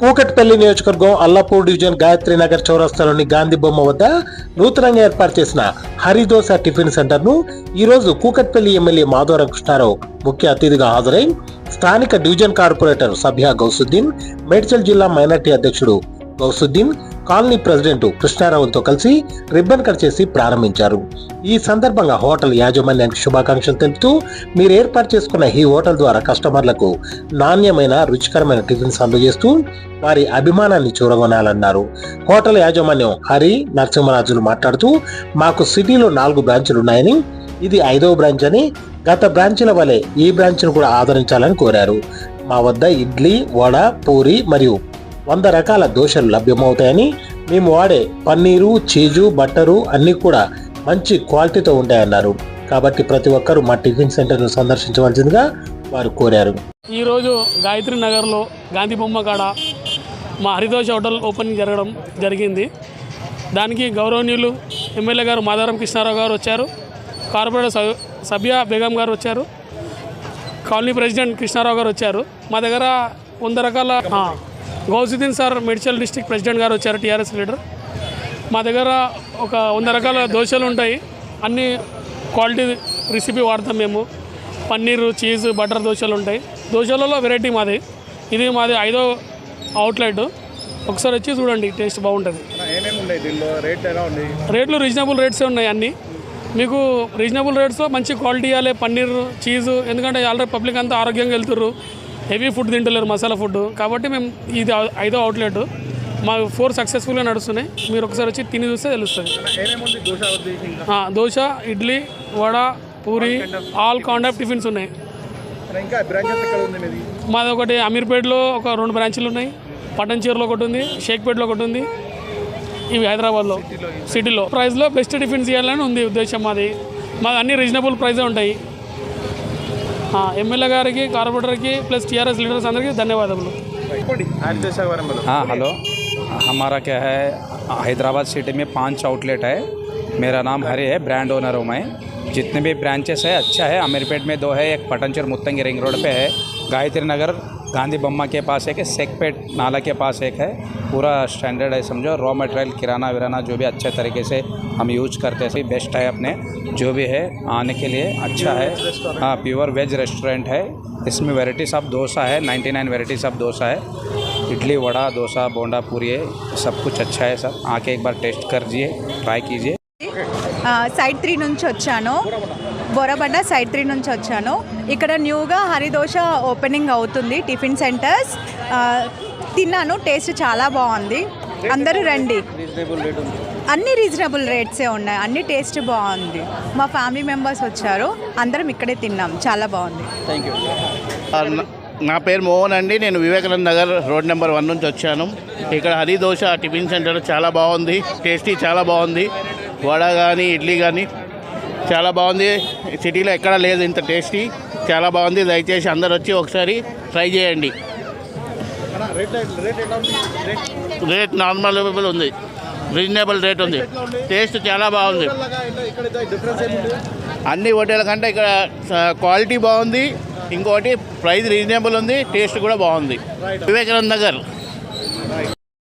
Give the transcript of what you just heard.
కూకట్పల్లి నియోజకవర్గం అల్లాపూర్ డివిజన్ గాయత్రి నగర్ చౌరస్తాలోని గాంధీ బొమ్మ వద్ద నూతనంగా ఏర్పాటు చేసిన హరిదోస టిఫిన్ సెంటర్ ను ఈ రోజు కూకట్పల్లి ఎమ్మెల్యే మాధవరం కృష్ణారావు ముఖ్య అతిథిగా హాజరై స్థానిక డివిజన్ కార్పొరేటర్ సభ్య గౌసుద్దీన్, మేడ్చల్ జిల్లా మైనార్టీ అధ్యక్షుడు గౌసుద్దీన్, కాలనీ ప్రెసిడెంట్ కృష్ణారావుతో కలిసి రిబ్బన్ కట్ చేసి ప్రారంభించారు. ఈ సందర్భంగా హోటల్ యాజమాన్యానికి శుభాకాంక్షలు తెలుపుతూ మీరు ఏర్పాటు చేసుకున్న ఈ హోటల్ ద్వారా కస్టమర్లకు నాణ్యమైన రుచికరమైన టిఫిన్స్ అందజేస్తూ వారి అభిమానాన్ని చూరగొనాలన్నారు. హోటల్ యాజమాన్యం హరి నరసింహరాజులు మాట్లాడుతూ మాకు సిటీలో 4 బ్రాంచులు ఉన్నాయని, ఇది 5వ బ్రాంచ్ అని, గత బ్రాంచ్ల వలె ఈ బ్రాంచ్ను కూడా ఆదరించాలని కోరారు. మా వద్ద ఇడ్లీ, వడ, పూరి మరియు 100 రకాల దోశలు లభ్యమవుతాయని, మేము వాడే పన్నీరు, చీజు, బట్టరు అన్నీ కూడా మంచి క్వాలిటీతో ఉంటాయన్నారు. కాబట్టి ప్రతి ఒక్కరూ మా టిఫిన్ సెంటర్ను సందర్శించవలసిందిగా వారు కోరారు. ఈరోజు గాయత్రి నగర్లో గాంధీ బొమ్మ కాడ మా హరిదోష హోటల్ ఓపెనింగ్ జరిగింది. దానికి గౌరవనీయులు ఎమ్మెల్యే గారు మాధవరం కృష్ణారావు గారు వచ్చారు, కార్పొరేటర్ సభ్య బేగం గారు వచ్చారు, కాలనీ ప్రెసిడెంట్ కృష్ణారావు గారు వచ్చారు. మా దగ్గర 100 రకాల Gousuddin sir Medchal district president గారు వచ్చారు, టీఆర్ఎస్ లీడర్. మా దగ్గర ఒక 100 రకాల దోశలు ఉంటాయి. అన్ని క్వాలిటీ రెసిపీ వాడతాం మేము. పన్నీరు, చీజ్, బటర్ దోశలు ఉంటాయి. దోశలలో వెరైటీ మాది. ఇది మాది 5వ అవుట్లెట్. ఒకసారి వచ్చి చూడండి, టేస్ట్ బాగుంటుంది. రేట్లు రీజనబుల్ రేట్సే ఉన్నాయి. అన్నీ మీకు రీజనబుల్ రేట్స్లో మంచి క్వాలిటీ ఇవ్వాలి. పన్నీర్, చీజు, ఎందుకంటే ఆల్రెడీ పబ్లిక్ అంతా ఆరోగ్యంగా వెళ్తుర్రు, హెవీ ఫుడ్ తింటలేరు, మసాలా ఫుడ్. కాబట్టి మేము ఇది 5వ అవుట్లెట్. మా 4 సక్సెస్ఫుల్గా నడుస్తున్నాయి. మీరు ఒకసారి వచ్చి తిని చూస్తే తెలుస్తుంది. Dosa, idli, vada, puri, all kind of tiffins ఉన్నాయి. మాది ఒకటి అమీర్పేటలో ఒక 2 బ్రాంచ్లు ఉన్నాయి, పటన్చేరులో ఒకటి ఉంది, షేక్పేటలో ఒకటి ఉంది. ఇవి హైదరాబాద్లో సిటీలో ప్రైస్లో బెస్ట్ టిఫిన్స్ ఇవ్వాలని ఉంది ఉద్దేశం. మాది అన్ని రీజనబుల్ ప్రైజే ఉంటాయి. ఎమ్మెల్యే గారికి, కార్పొరేటర్కి ప్లస్ టీఆర్ఎస్ लीडर्स అందరికీ ధన్యవాదాలు. हाँ हेलो, हमारा क्या है हैदराबाद सिटी में 5 आउटलेट है. मेरा नाम हरि है, ब्रांड ओनर हूँ मैं. जितने भी ब्रांचेस है अच्छा है. अमीरपेट में 2 है, एक पटनचर मुत्तंगी रिंग रोड पे है, गायत्री नगर गांधी बम्मा के पास एक है, सेकपेट नाला के पास एक है. पूरा स्टैंडर्ड है समझो. रॉ मटेरियल किराना विराना जो भी अच्छे तरीके से हम यूज करते हैं, बेस्ट है अपने जो भी है आने के लिए अच्छा है. हाँ, प्योर वेज रेस्टोरेंट है. इसमें वेराइटीज़ ऑफ डोसा है, 99 वेराइटीज़ ऑफ डोसा है. इडली, वड़ा, डोसा, बोंडा, पूरी है, सब कुछ अच्छा है सर. आके एक बार टेस्ट करिए, ट्राई कीजिए. సైడ్ 3 నుంచి వచ్చాను, బోరబండ సైడ్ 3 నుంచి వచ్చాను. ఇక్కడ న్యూగా హరిదోష ఓపెనింగ్ అవుతుంది టిఫిన్ సెంటర్స్. తిన్నాను, టేస్ట్ చాలా బాగుంది. అందరూ రండి. అన్ని రీజనబుల్ రేట్సే ఉన్నాయి, అన్ని టేస్ట్ బాగుంది. మా ఫ్యామిలీ మెంబర్స్ వచ్చారు, అందరం ఇక్కడే తిన్నాం, చాలా బాగుంది. Thank you. నా పేరు మోహన్ అండి. నేను వివేకానంద నగర్ రోడ్ నెంబర్ 1 నుంచి వచ్చాను. ఇక్కడ హరిదోష టిఫిన్ సెంటర్ చాలా బాగుంది, టేస్టీ చాలా బాగుంది. వడ కానీ, ఇడ్లీ కానీ చాలా బాగుంది. సిటీలో ఎక్కడా లేదు ఇంత టేస్టీ, చాలా బాగుంది. దయచేసి అందరు వచ్చి ఒకసారి ట్రై చేయండి. రేట్ నార్మల్ ఉంది, రీజనబుల్ రేట్ ఉంది, టేస్ట్ చాలా బాగుంది. అన్ని హోటల్ కంటే ఇక్కడ క్వాలిటీ బాగుంది, ఇంకోటి ప్రైస్ రీజనబుల్ ఉంది, టేస్ట్ కూడా బాగుంది. వివేకానంద నగర్